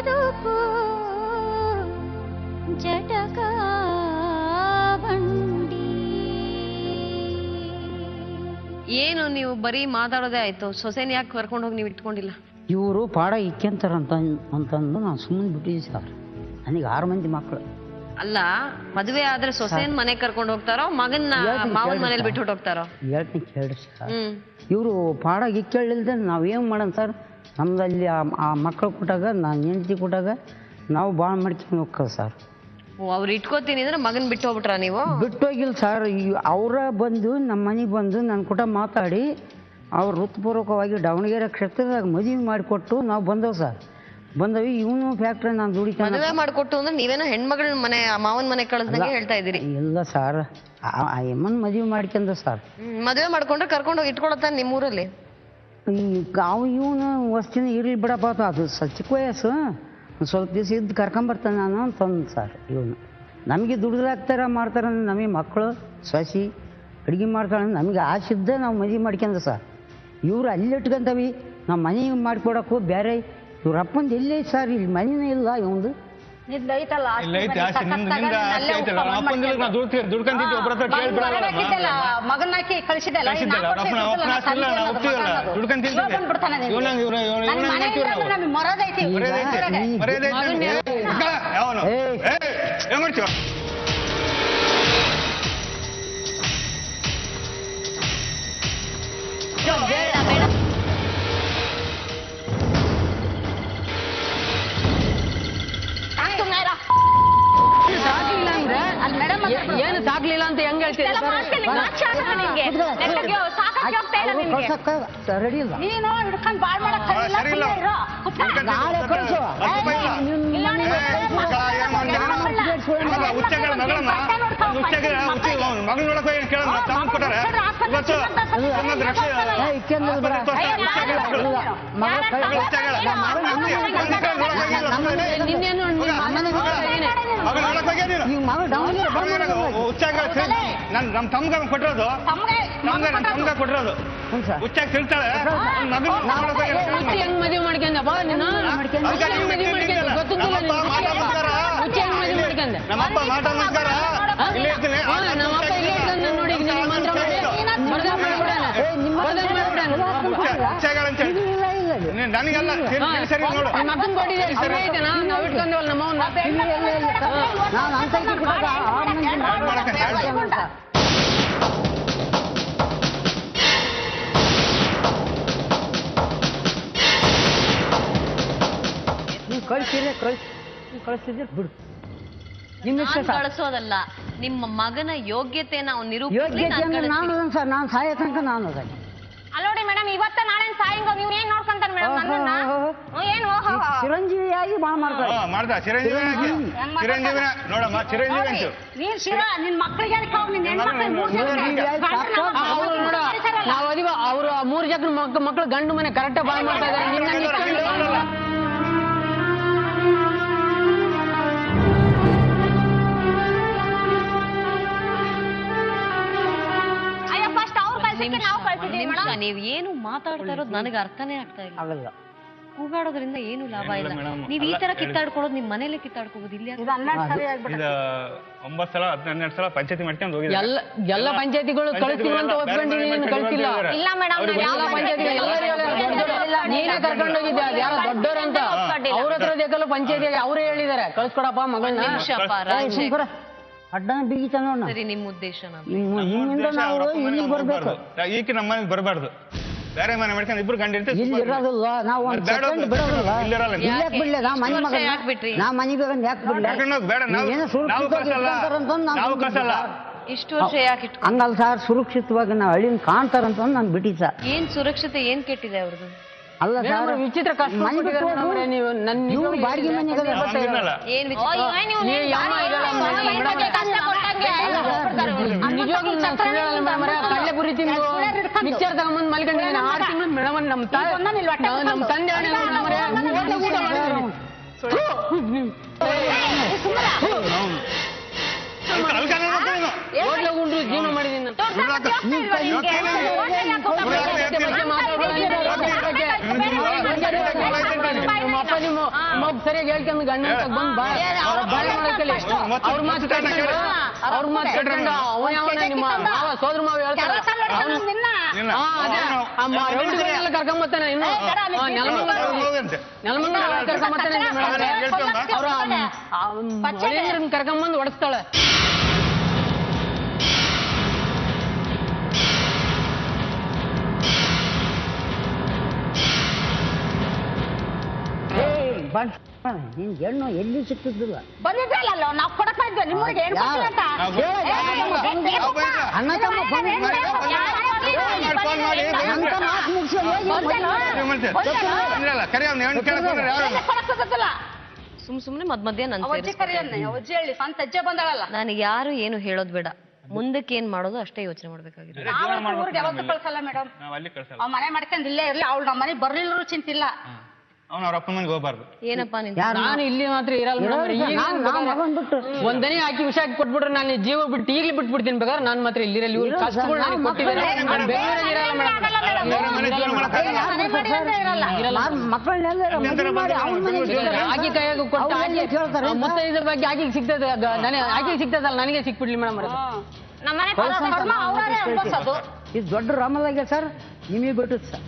ಬದುಕು ಜಟಕ ಬಂಡಿ. ಏನು ನೀವು ಬರೀ ಮಾತಾಡೋದೇ ಆಯ್ತು, ಸೊಸೆನ ಯಾಕೆ ಕರ್ಕೊಂಡು ಹೋಗಿ ನೀವು ಇಟ್ಕೊಂಡಿಲ್ಲ? ಇವರು ಪಾಡ ಇಕ್ಕೆಂತಾರಂತ ಅಂತಂದು ನಾನು ಸುಮ್ಮನೆ ಬಿಟ್ಟಿದ್ದೆ ಸರ್. ನನಗೆ 6 ಮಂದಿ ಮಕ್ಕಳು. ಅಲ್ಲ, ಮದುವೆ ಆದ್ರೆ ಸೊಸೆನ್ ಮನೆಗೆ ಕರ್ಕೊಂಡು ಹೋಗ್ತಾರೋ, ಮಗನ್ನ ಮಾವನ ಮನೇಲಿ ಬಿಟ್ಟು ಹೋಗ್ತಾರೋ? ಹೇಳ್ತೀನಿ ಕೇಳಿ ಸರ್. ಇವರು ಪಾಡ ಇಕ್ಕೇಳಿಲ್ದೆ ನಾವೇನು ಮಾಡೋಣ ಸರ್? ನಮ್ದಲ್ಲಿ ಆ ಮಕ್ಕಳು ಕೊಟ್ಟಾಗ, ನಾನು ಹೆಂಡತಿ ಕೊಟ್ಟಾಗ ನಾವು ಭಾಳ ಮಾಡ್ಕೊಂಡು ಹೋಗ್ತೇವೆ ಸರ್. ಅವ್ರು ಇಟ್ಕೋತೀನಿ ಅಂದ್ರೆ ಮಗನ್ ಬಿಟ್ಟು ಹೋಗ್ಬಿಟ್ರ ನೀವು? ಬಿಟ್ಟೋಗಿಲ್ಲ ಸರ್. ಅವರ ಬಂದು ನಮ್ಮ ಮನೆಗೆ ಬಂದು ನನ್ನ ಕೂಟ ಮಾತಾಡಿ ಅವ್ರು ಹೃತ್ಪೂರ್ವಕವಾಗಿ ದಾವಣಗೆರೆ ಕ್ಷೇತ್ರದಾಗ ಮದುವೆ ಮಾಡಿಕೊಟ್ಟು ನಾವು ಬಂದವು ಸರ್. ಬಂದವಿ. ಇವನು ಫ್ಯಾಕ್ಟ್ರಿ ನಾನು ದುಡಿತಾನೆ. ಮದುವೆ ಮಾಡಿಕೊಟ್ಟು ಅಂದ್ರೆ ನೀವೇನೋ ಹೆಣ್ಮಗಳ ಮನೆ ಮಾವನ ಮನೆ ಕಳಿಸ್ದಂಗೆ ಹೇಳ್ತಾ ಇದ್ದೀರಿ. ಇಲ್ಲ ಸರ್, ಆ ಎಮ್ಮನ್ ಮದುವೆ ಮಾಡ್ಕೊಂಡ ಸರ್. ಮದುವೆ ಮಾಡ್ಕೊಂಡ್ರೆ ಕರ್ಕೊಂಡು ಹೋಗಿ ಇಟ್ಕೊಳತ್ತಾನೆ ನಿಮ್ಮೂರಲ್ಲಿ? ಇವನು ವಸ್ತಿನ ಇರ್ಲಿ ಬಿಡಪ್ಪ, ಅದು ಚಿಕ್ಕ ವಯಸ್ಸು, ಸ್ವಲ್ಪ ದಿವಸ ಇದ್ದು ಕರ್ಕೊಂಬರ್ತಾನೆ ನಾನು ಅಂತಂದು ಸರ್. ಇವನು ನಮಗೆ ದುಡಿದಾಕ್ತಾರ ಮಾಡ್ತಾರ, ನಮಗೆ ಮಕ್ಕಳು ಸಸಿ ಅಡುಗೆ ಮಾಡ್ತಾಳೆ, ನಮಗೆ ಆಸಿದ್ದೆ ನಾವು ಮದುವೆ ಮಾಡ್ಕೊಂಡ ಸರ್. ಇವ್ರು ಅಲ್ಲಿ ಇಟ್ಕೊಂತವಿ, ನಾವು ಮನೆಗೆ ಮಾಡಿಕೊಡಕ್ಕೂ ಬೇರೆ. ಇವ್ರ ಅಪ್ಪಂದು ಎಲ್ಲೇ ಸರ್, ಇಲ್ಲಿ ಮನೆಯೇ ಇಲ್ಲ ಇವಂದು. ಮಗನಾಕಿ ಕಳಿಸಿದಲ್ಲ ಮರದೈತಿ. ಏನು ಸಾಕ್ಲಿಲ್ಲ ಅಂತ ಹೆಂಗ್ ಹೇಳ್ತೀರಿ? ರೆಡಿ ಇಲ್ಲ. ನೀನು ಹಿಡ್ಕೊಂಡು ಬಾಳ್ ಮಾಡಕ್ ನಮ್ ತಮ್ಗ ಕೊಟ್ಟಿರೋದು, ತಮ್ಗ ಕೊಟ್ಟಿರೋದು ಹುಚ್ಚಾಗಿ ತಿಳ್ತಾಳೆ. ಹೆಂಗ್ ಮದುವೆ ಮಾಡ್ಕೊಂಡಪ್ಪ ನೀನು? ನಮ್ಮಪ್ಪ ಮಾಟ ನಮಸ್ಕಾರ. ನಮ್ಮಪ್ಪ ಇಲ್ಲೇ ಇಟ್ಕೊಂಡು ನೋಡಿ ಮಂತ್ರ ನನಗೆಲ್ಲ ಸರಿ ನೋಡು. ಮಗನ್ ಕೊಟ್ಟಿದ್ದೀರಿ ಸರಿ ಆಯ್ತನಾ? ನಾವು ಇಟ್ಕೊಂಡವಲ್ಲ ನಮ್ಮವನ್ನ. ನೀವು ಕಳಿಸಿದ್ರೆ ಬಿಡು. ಕಳಿಸೋದಲ್ಲ, ನಿಮ್ಮ ಮಗನ ಯೋಗ್ಯತೆ ನಾವು ಯೋಗ್ಯತೆ ನಾನು ಸರ್. ನಾನು ಸಾಯ ತನಕ ನಾನು ಅದ. ಅಲ್ಲೋಡಿ ಮೇಡಮ್, ಇವತ್ತ ನಾಳೆ ಸಾಯಂಗ ನೀವು ಏನ್ ನೋಡ್ಕೊಂತಾರ ಮೇಡಮ್? ಚಿರಂಜೀವಿಯಾಗಿ ಬಾಳ ಮಾಡ್ತಾ ಚಿರಂಜೀವಿನ ನೋಡಮ್ಮ, ಚಿರಂಜೀವಿ ಅಂತು. ನೀನ್ ಶಿವ ನಿನ್ ಮಕ್ಕಳಿಗೆ ಅವ್ರು 3 ಜನ ಮಕ್ಕಳು ಗಂಡು ಮನೆ ಕರೆಕ್ಟ್ ಬಾಳ ಮಾಡ್ತಾ ಇದ್ದಾರೆ. ನೀವ್ ಏನು ಮಾತಾಡ್ತಾ ಇರೋದು ನನಗೆ ಅರ್ಥನೇ ಆಗ್ತಾ ಇಲ್ಲ. ಕೂಗಾಡೋದ್ರಿಂದ ಏನು ಲಾಭ ಇಲ್ಲ. ನೀವ್ ಈ ತರ ಕಿತ್ತಾಡ್ಕೊಳ್ಳೋದು ನಿಮ್ ಮನೇಲೆ ಕಿತ್ತಾಡ್ಕೋಬಹುದು. ಇಲ್ಲಿ 9 ಸಲ 12 ಸಲ ಪಂಚಾಯತಿ ಮಾಡ್ಕೊಂಡು ಹೋಗಿದೆ. ಎಲ್ಲ ಪಂಚಾಯತಿಗಳು ಕಳಿಸ್ತೀವಿ ಅಂತ ಒಪ್ಕೊಂಡಿದ್ದೀನಿ, ಕಳಿಸಿಲ್ಲ. ಇಲ್ಲ ಮೇಡಮ್, ಎಲ್ಲ ಪಂಚಾಯತಿ ನೀನೇ ಕರ್ಕೊಂಡು ಹೋಗಿದ್ದೆ. ಯಾರೋ ದೊಡ್ಡೋರಂತ ಅವ್ರ ಹತ್ರ ದೇಕಲ್ಲ ಪಂಚಾಯತಿ ಅವರೇ ಹೇಳಿದಾರೆ ಕಳ್ಸ್ಕೊಡಪ್ಪ ಮಗನ. ಅಡ್ಡನ ಬಿಗಿತ ನೋಡ. ಸರಿ, ನಿಮ್ಮ ಉದ್ದೇಶ ನಿಮ್ಮಿಂದ ನಾವು ಇಲ್ಲಿಗೆ ಬರ್ಬೇಕು. ಈಗ ನಮ್ಮ ಮನೆಗೆ ಬರಬಾರ್ದು, ಬೇರೆ ಮನೆ ಮಾಡ್ಕೊಂಡು ಇಬ್ರು ಗಂಡಿರ್ತೀವಿ. ಇಲ್ಲಿ ಇರೋದಿಲ್ಲ, ನಾವು ಒಂದು ಸೆಕೆಂಡ್ ಬಿಡೋದಿಲ್ಲ. ಯಾಕೆ ಬಿಡ್ಲಿ? ನಾ ಮನೆ ಮಗ, ನಾ ಮನೆ ಬೇಗ ಯಾಕೆ ಬಿಡ್ಲಿ? ಏನೋ ಸುರಕ್ಷಿತವಾಗಿ ಇಷ್ಟು ವರ್ಷ ಯಾಕೆ ಹಂಗಲ್ಲ ಸರ್, ಸುರಕ್ಷಿತವಾಗಿ ನಾವು ಹಳ್ಳಿನ ಕಾಣ್ತಾರಂತ ನಾನು ಬಿಟ್ಟಿದ್ದ ಸರ್. ಏನ್ ಸುರಕ್ಷತೆ ಏನ್ ಕೆಟ್ಟಿದೆ ಅವ್ರದ್ದು? ಅಲ್ಲ ಸರ್, ವಿಚಿತ್ರ ಕಷ್ಟ. ನೀವು ಬಾಡಿಗೆ ಮನೆ ಕಳ್ಳೆಪುರಿ ತಿಂದು ಮಿಕ್ಚರ್ ತಗೊಂಬಂದು ಮಲ್ಕೊಂಡಿದ್ದೀನಿ 6 ತಿಂಗಳು ಮೇಡಮ್. ನಮ್ಮ ತಂದೆ ಉಂಡ್ರು ಜೀವನ ಮಾಡಿದ್ದೀನಿ. ಸರಿಯಾಗಿ ಹೇಳ್ಕೊಂಡು ಗಂಡ ಬಂದ್ ಬಾಳೆ ಮಾಡಕ್ಕಲ್ಲಿ ಅವ್ರ ಮಾತು ಕೇಳ್ಕೊಂಡು ಅವ ಯಾವನ ನಿಮ್ಮ ಮಾವ ಸೋದ್ರ ಮಾವ ಹೇಳ್ತಾರೆ ರೌಡಿಗಳೆಲ್ಲ ಕರ್ಕೊಂಬತ್ತಾನೆ ಇನ್ನು ನೆಲಮಂಗಲ ಕರ್ಕೊಂಬತ್ತಾನೆ ಅವ್ರ ಮಳೆಯಂದ್ರನ್ ಕರ್ಕೊಂಬಂದು ಹೊಡೆಸ್ತಾಳೆ. ನಿನ್ ಹೆಣ್ಣು ಎಲ್ಲಿ ಸಿಕ್ತಿದ್ದಿಲ್ಲ. ಬಂದಿದ್ರಲ್ಲ ನಾವು ಕೊಡತಾ ಇದ್ವಿ ನಿಮ್ಗೆ ಅಣ್ಣ ತಮ್ಮ ಸುಮ್ನೆ ಮಧ್ಯ ನನ್ ಅಜ್ಜಿ ಹೇಳಿ ಸ್ವಂತ ಅಜ್ಜೆ ಬಂದಳಲ್ಲ. ನಾನು ಯಾರು ಏನು ಹೇಳೋದ್ ಬೇಡ, ಮುಂದಕ್ಕೆ ಏನ್ ಮಾಡೋದು ಅಷ್ಟೇ ಯೋಚನೆ ಮಾಡ್ಬೇಕಾಗಿದೆ. ಊರಿಗೆ ಯಾವತ್ತೂ ಕಳ್ಸಲ್ಲ ಮೇಡಮ್, ಅವ್ ಮನೆ ಮಾಡ್ಕೊಂಡ್ ಇಲ್ಲೇ ಇರ್ಲಿ, ಅವಳು ನಮ್ಮ ಮನೆಗೆ ಬರ್ಲಿಲ್ಲರೂ ಚಿಂತಿಲ್ಲ. ಅವ್ನ ಅವ್ರ ಅಪ್ಪನ ಮನೆಗೆ ಹೋಗ್ಬಾರ್ದು. ಏನಪ್ಪಾ ನಿನ್ ನಾನು ಇಲ್ಲಿ ಮಾತ್ರ ಇರಲ್ಲ. ಒಂದನೇ ಹಾಕಿ ವಿಷ ಹಾಕಿ ಕೊಟ್ಬಿಟ್ರೆ ನಾನು ಜೀವ ಬಿಟ್ಟು ಈಗಲೇ ಬಿಟ್ಬಿಡ್ತೀನಿ ಬೇಕಾದ್ರೆ ನಾನು ಮಾತ್ರ ಇಲ್ಲಿರಲ್ಲ. ಇವ್ರು ಕಷ್ಟಗಳು ನನಗೆ ಕೊಟ್ಟಿದ್ದಾರೆ. ಆಗಿ ಕೈಯಾಗ ಕೊಟ್ಟು ಮುತ್ತೈದರ ಬಗ್ಗೆ ಆಕಿಗೆ ಸಿಗ್ತದೆ, ಆಕಿಗೆ ಸಿಗ್ತದಲ್ಲ ನನಗೆ ಸಿಕ್ಬಿಡ್ಲಿ ಮೇಡಮ್. ನಮ್ಮನೆ ಇದು ದೊಡ್ಡ ರಾಮಲಾಗೆ ಸರ್, ನಿಮಗೆ ಬಿಟ್ಟು ಸರ್.